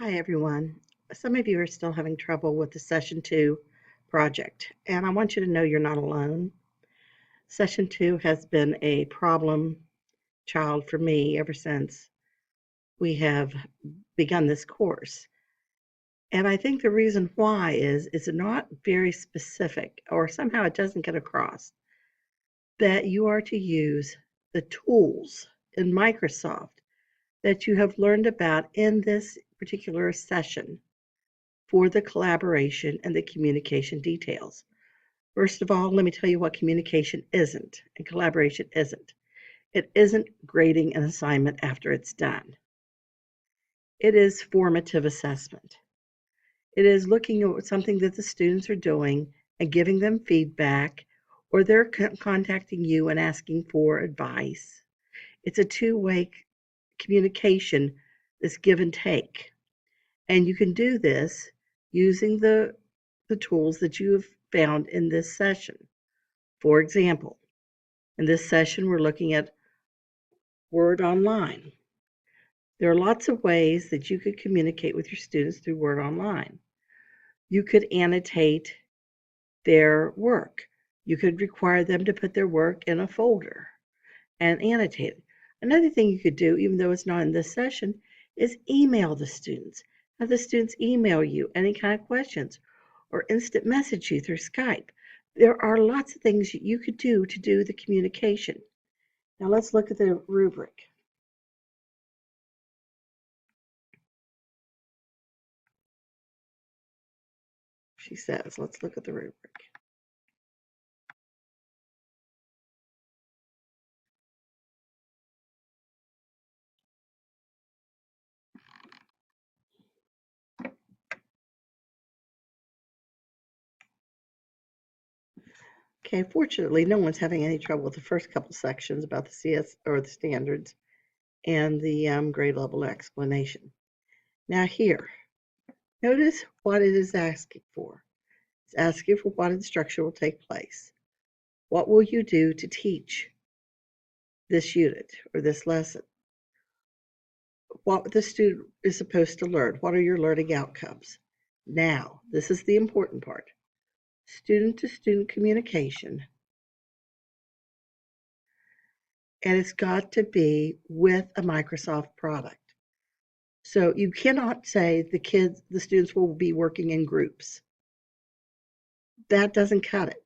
Hi, everyone. Some of you are still having trouble with the Session 2 project, and I want you to know you're not alone. Session 2 has been a problem child for me ever since we have begun this course. And I think the reason why is it's not very specific, or somehow it doesn't get across that you are to use the tools in Microsoft that you have learned about in this particular session for the collaboration and the communication details. First of all, let me tell you what communication isn't and collaboration isn't. It isn't grading an assignment after it's done. It is formative assessment. It is looking at something that the students are doing and giving them feedback, or they're contacting you and asking for advice. It's a two-way communication, this give and take. And you can do this using the tools that you have found in this session. For example, in this session, we're looking at Word Online. There are lots of ways that you could communicate with your students through Word Online. You could annotate their work. You could require them to put their work in a folder and annotate it. Another thing you could do, even though it's not in this session, is email the students. Have the students email you any kind of questions or instant message you through Skype. There are lots of things you could do to do the communication. Now let's look at the rubric. She says, let's look at the rubric. Okay, fortunately, no one's having any trouble with the first couple sections about the CS or the standards and the grade level explanation. Now here, notice what it is asking for. It's asking for what instruction will take place. What will you do to teach this unit or this lesson? What the student is supposed to learn. What are your learning outcomes? Now, this is the important part. Student to student communication, and it's got to be with a Microsoft product. So you cannot say the students will be working in groups. That doesn't cut it.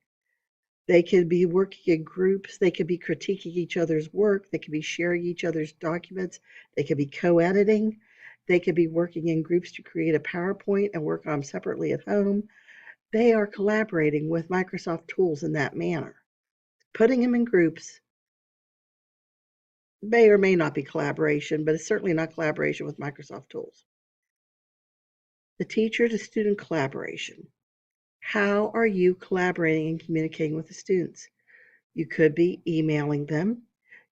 They could be working in groups, they could be critiquing each other's work, they could be sharing each other's documents, they could be co-editing, they could be working in groups to create a PowerPoint and work on them separately at home. They are collaborating with Microsoft tools in that manner. Putting them in groups may or may not be collaboration, but it's certainly not collaboration with Microsoft tools. The teacher to student collaboration. How are you collaborating and communicating with the students? You could be emailing them.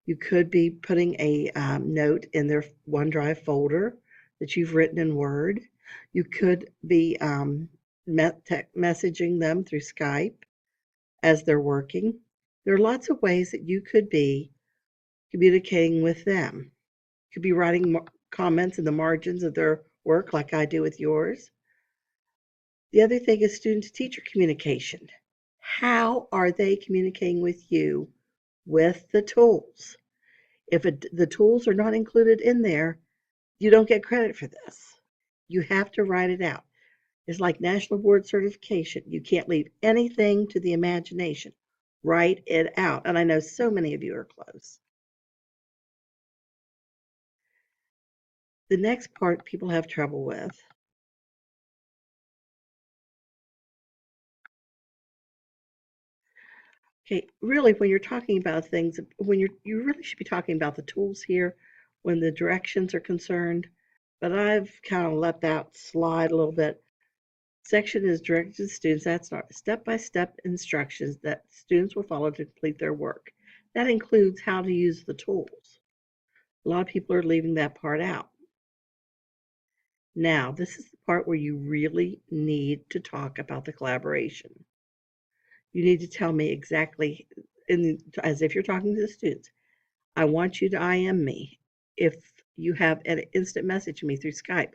You could be putting a note in their OneDrive folder that you've written in Word. You could be messaging them through Skype as they're working. There are lots of ways that you could be communicating with them. You could be writing comments in the margins of their work like I do with yours. The other thing is student to teacher communication. How are they communicating with you with the tools? If the tools are not included in there, you don't get credit for this. You have to write it out. It's like national board certification. You can't leave anything to the imagination. Write it out. And I know so many of you are close. The next part people have trouble with. Okay, really, when you're talking about things, you really should be talking about the tools here when the directions are concerned. But I've kind of let that slide a little bit. Section is directed to students. That's not step-by-step instructions that students will follow to complete their work. That includes how to use the tools. A lot of people are leaving that part out. Now, this is the part where you really need to talk about the collaboration. You need to tell me exactly, as if you're talking to the students, I want you to IM me. If you have an instant message me through Skype,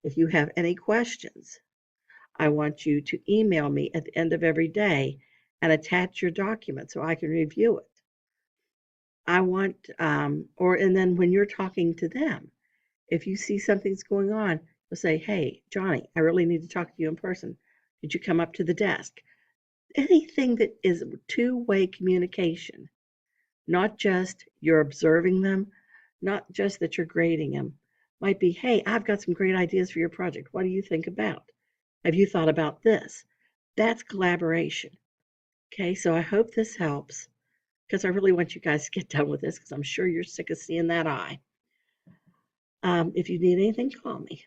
If you have any questions, I want you to email me at the end of every day and attach your document so I can review it. I want, and then when you're talking to them, if you see something's going on, you'll say, hey, Johnny, I really need to talk to you in person. Could you come up to the desk? Anything that is two-way communication, not just you're observing them, not just that you're grading them, might be, hey, I've got some great ideas for your project. What do you think about? Have you thought about this? That's collaboration. Okay, so I hope this helps because I really want you guys to get done with this because I'm sure you're sick of seeing that eye. If you need anything, call me.